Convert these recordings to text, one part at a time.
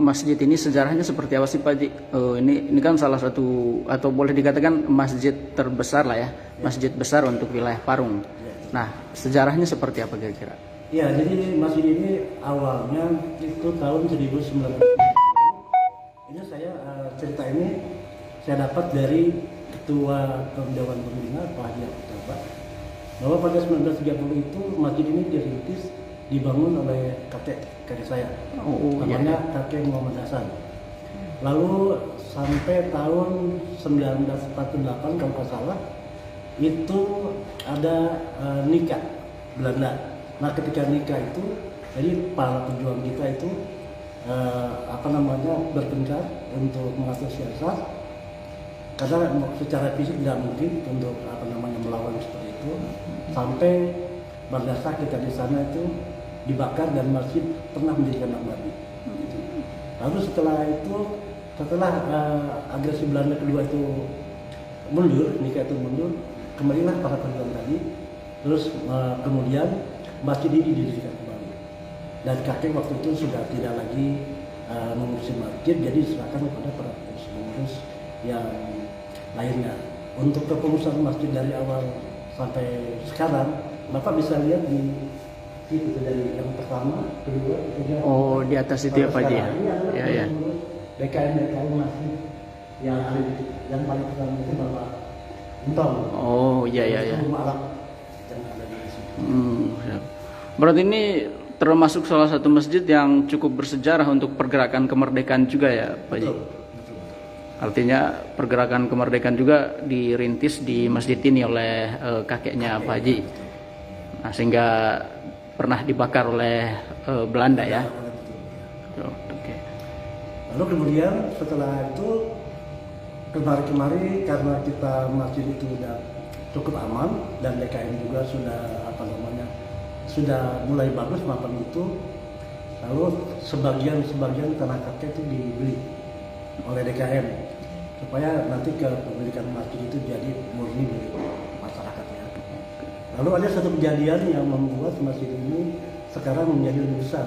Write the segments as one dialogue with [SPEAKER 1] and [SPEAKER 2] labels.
[SPEAKER 1] Masjid ini sejarahnya seperti apa sih Pak Ji? Ini kan salah satu atau boleh dikatakan masjid terbesar lah ya, masjid besar untuk wilayah Parung. Nah, sejarahnya seperti apa kira-kira?
[SPEAKER 2] Ya, jadi masjid ini awalnya itu tahun 1900. Ini saya cerita ini saya dapat dari Ketua Dewan Pembina Pak Haji Abdullah, bahwa pada 1930 itu masjid ini dirintis dibangun oleh kakek saya, namanya kakek Muhammad Hasan. Lalu sampai tahun 1948 kalau nggak salah itu ada nikah Belanda. Nah ketika nikah itu, jadi para pejuang kita itu berpencar untuk mengatur siasat, karena secara fisik tidak mungkin untuk melawan seperti itu. Sampai pada saat kita di sana itu dibakar dan masjid pernah menjadi kandang babi. Lalu setelah agresi Belanda kedua itu mundur, nikah itu mundur, kembalilah para pejuang tadi. Terus kemudian masjid ini didirikan kembali. Dan kakek waktu itu sudah tidak lagi mengurusi masjid, jadi diserahkan kepada para pengurus yang lainnya. Untuk kepengurusan masjid dari awal sampai sekarang, Bapak bisa lihat di situ dari yang pertama, kedua, ketiga.
[SPEAKER 1] Oh, di atas itu ya Pak Ji ya? Iya.
[SPEAKER 2] DKM masjid yang ada yang paling pertama itu Bapak Entong.
[SPEAKER 1] Oh, iya.
[SPEAKER 2] Rumah Arab yang ada di situ.
[SPEAKER 1] Berarti ini termasuk salah satu masjid yang cukup bersejarah untuk pergerakan kemerdekaan juga ya Pak Ji?
[SPEAKER 2] Betul.
[SPEAKER 1] Artinya pergerakan kemerdekaan juga dirintis di masjid ini oleh kakeknya Pak Haji. Nah, sehingga pernah dibakar oleh Belanda ya. Oke.
[SPEAKER 2] Lalu kemudian setelah itu kemari karena kita masjid itu sudah cukup aman dan DKM juga sudah mulai bagus mapan itu. Lalu sebagian tanah kakek itu dibeli oleh DKM supaya nanti kepemilikan masjid itu jadi murni milik masyarakatnya. Lalu ada satu kejadian yang membuat masjid ini sekarang menjadi lebih besar.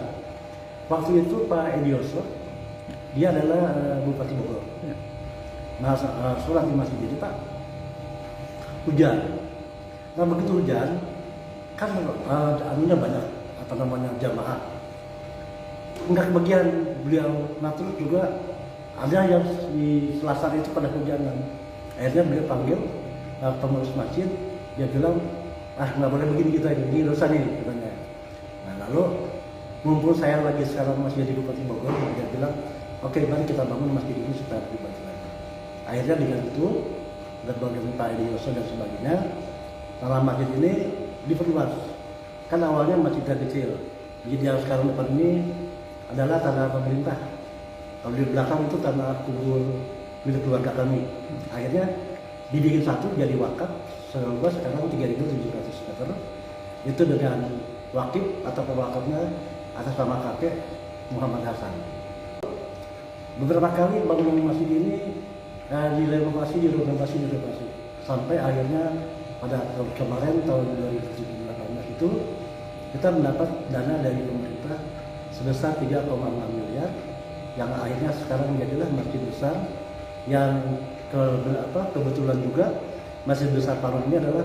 [SPEAKER 2] Waktu itu Pak Edioso, dia adalah Bupati Bogor. Nah, sholat di masjid ini Pak, hujan. Nah begitu hujan, kan anunya banyak, jamaah. Enggak kebagian beliau. Nah terus juga ada yang di Selasar itu pada hujanan. Akhirnya beliau panggil pengurus masjid, dia bilang, nggak boleh begini kita ini dosa nih katanya. Nah lalu mumpul saya lagi sekarang masih jadi Bupati Bogor, dia bilang, oke, mari kita bangun masjid ini supaya pribadi lagi. Akhirnya dengan itu, berbagai Pak Edioso dan sebagainya, tanah masjid ini diperluas. Kan awalnya masjid kecil, jadi yang sekarang depan ini adalah tanah pemerintah. Kalau di belakang itu tanah kubur milik keluarga kami. Akhirnya dibikin satu jadi wakaf seluas sekarang 3.700 meter. Itu dengan wakif atau pewakafnya atas nama kakek Muhammad Hasan. Beberapa kali bangunan masjid ini direnovasi sampai akhirnya pada kemarin tahun 2018 itu kita mendapat dana dari pemerintah sebesar 3,6 miliar. Yang akhirnya sekarang menjadilah masjid besar yang kebetulan juga masjid besar Parung ini adalah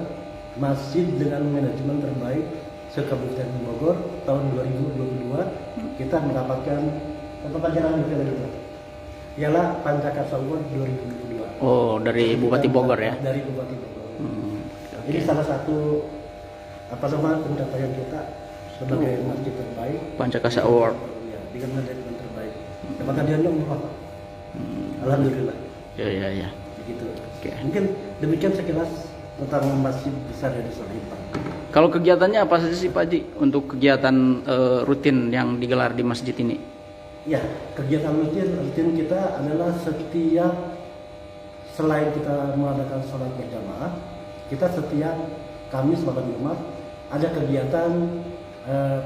[SPEAKER 2] masjid dengan manajemen terbaik se-Kabupaten Bogor tahun 2022. Kita mendapatkan pelajaran itu ialah Pancakasa Award 2022.
[SPEAKER 1] Oh, dari Bupati Bogor ya?
[SPEAKER 2] Dari Bupati Bogor. Ini salah satu pencapaian kita sebagai masjid terbaik.
[SPEAKER 1] Pancakasa Award.
[SPEAKER 2] Ya, dengan manajemen terbaik. Apakah dia Pak? Alhamdulillah.
[SPEAKER 1] Ya.
[SPEAKER 2] Begitu.
[SPEAKER 1] Okay.
[SPEAKER 2] Mungkin demikian sekilas tentang masjid besar yang disolihin Pak.
[SPEAKER 1] Kalau kegiatannya apa saja sih Pak Haji untuk kegiatan rutin yang digelar di masjid ini?
[SPEAKER 2] Ya, kegiatan rutin kita adalah setiap selain kita mengadakan sholat berjamaah, kita setiap Kamis malam Jumat ada kegiatan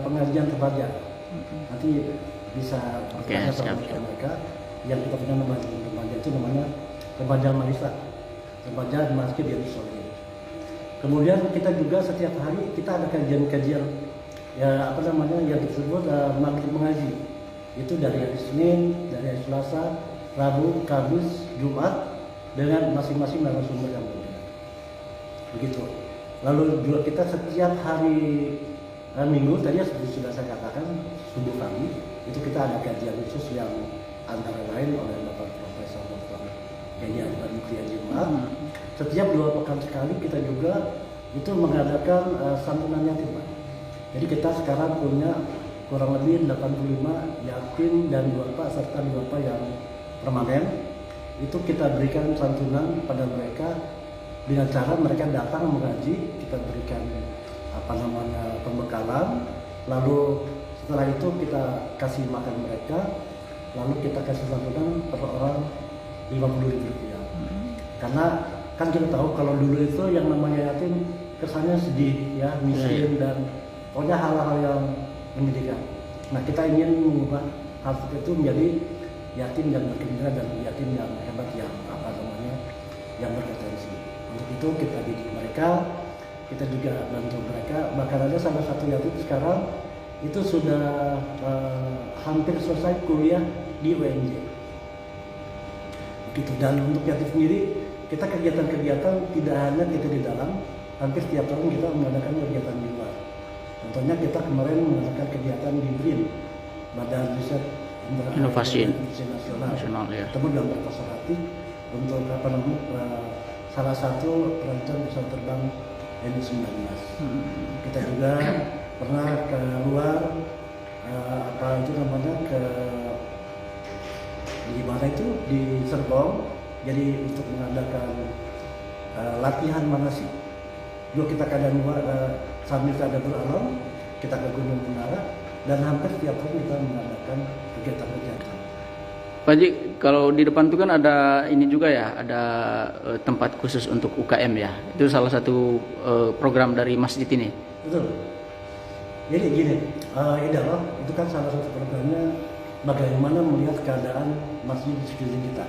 [SPEAKER 2] pengajian terpajak. Nanti bisa bertanya sama mereka yang kita punya remaja itu namanya remaja Marisa, remaja masjid yang disolihin. Kemudian kita juga setiap hari kita ada kajian-kajian yang disebut maghrib mengaji. itu dari hari Senin, dari hari Selasa, Rabu, Kamis, Jumat dengan masing-masing narasumber yang berbeda. Begitu. Lalu juga kita setiap hari Minggu tadi sudah saya katakan subuh pagi itu kita ada kajian khusus yang antara lain oleh Bapak Profesor Dr. Gaya Mutia Jimat. Setiap 2 pekan sekali kita juga itu mengadakan santunan yatim, Pak. Jadi kita sekarang punya kurang lebih 85 yatim dan duafa serta duafa yang permanen. Itu kita berikan santunan pada mereka dengan cara mereka datang mengaji, kita berikan pembekalan, lalu setelah itu kita kasih makan mereka, lalu kita kasih santunan per orang Rp50.000. Karena kan kita tahu kalau dulu itu yang namanya yatim kesannya sedih ya, miskin dan pokoknya hal-hal yang menyedihkan. Nah, kita ingin mengubah hal itu menjadi yatim yang bergembira dan yatim yang hebat, yang yang berpotensi. Untuk itu kita didik mereka, kita juga bantu mereka. Bahkan ada salah satu yatim sekarang itu sudah hampir selesai kuliah di UNJ. Begitu. Dan untuk yatim sendiri kita kegiatan-kegiatan tidak hanya kita di dalam, hampir setiap tahun kita mengadakan kegiatan di luar. Contohnya kita kemarin mengadakan kegiatan di BRIN, Badan Riset
[SPEAKER 1] Inovasi
[SPEAKER 2] Nasional,
[SPEAKER 1] ya.
[SPEAKER 2] Ketemu dalam Pasar Hati untuk salah satu perancang pesawat terbang N19. Kita juga pernah keluar di mana itu di Serpong, jadi untuk mengadakan latihan manasik. Juga kita kadang sambil ada beralam, kita ke Gunung Menara, dan hampir setiap tahun kita mengadakan kegiatan-kegiatan.
[SPEAKER 1] Pak Haji, kalau di depan itu kan ada ini juga ya, ada tempat khusus untuk UKM ya. Itu salah satu program dari masjid ini.
[SPEAKER 2] Betul. Jadi gini, Idara itu kan salah satu programnya bagaimana melihat keadaan masjid di sekeliling kita.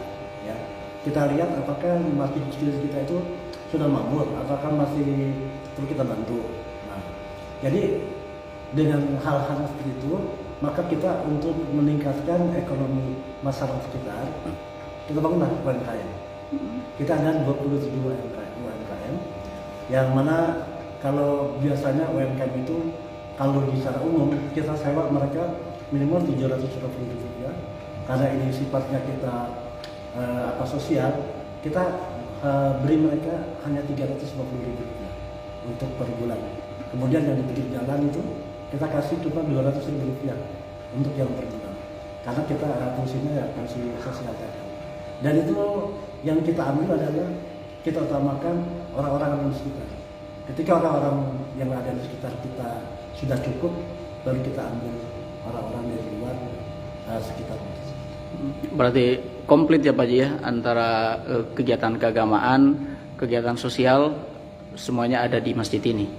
[SPEAKER 2] Ya, kita lihat apakah masjid di sekeliling kita itu sudah makmur, apakah masih perlu kita bantu. Nah, jadi dengan hal-hal seperti itu, maka kita untuk meningkatkan ekonomi masyarakat sekitar, kita bangunlah UMKM. Kita ada 27 UMKM, yang mana kalau biasanya UMKM itu kalau di secara umum kita sewa mereka minimal Rp750.000. Karena ini sifatnya kita sosial, kita beri mereka hanya Rp350.000 untuk per bulan. Kemudian yang di pinggir jalan itu kita kasih cuma Rp200.000 untuk yang per bulan. Karena kita fungsinya ya fungsi sosial tadi. Dan itu yang kita ambil adalah kita utamakan orang-orang yang di sekitar. Ketika orang-orang yang ada di sekitar kita sudah cukup, baru kita ambil orang-orang dari luar sekitar.
[SPEAKER 1] Berarti komplit ya Pak Haji ya, antara kegiatan keagamaan, kegiatan sosial, semuanya ada di masjid ini.